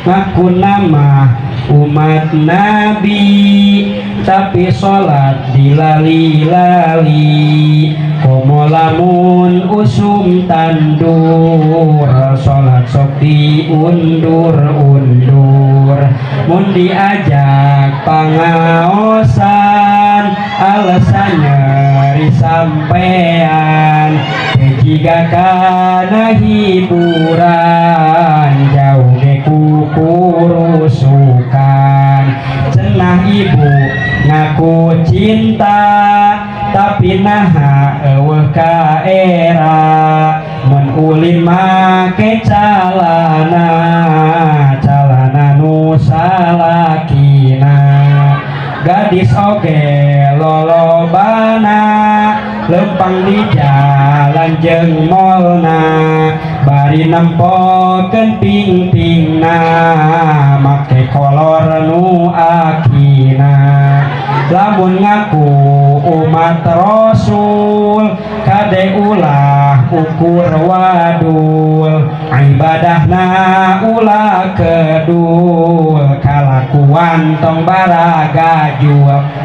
ngaku nama umat Nabi tapi sholat dilali-lali komo lamun usum tandur sholat sok diundur-undur mun diajak pangaosan alasannya risampean jika kana hiburan jauh deku kurusukan cenah ibu ngaku cinta tapi naha eueuh ka era mun ulin make calana nu salakina gadis oge lolobana lempang di jalan jeung molna bari nempokeun ping-pingna make kolor nu akina lamun ngaku umat Rasul kade ulah ukur wadul ibadahna ulah kedul kalakuan tong baraga jual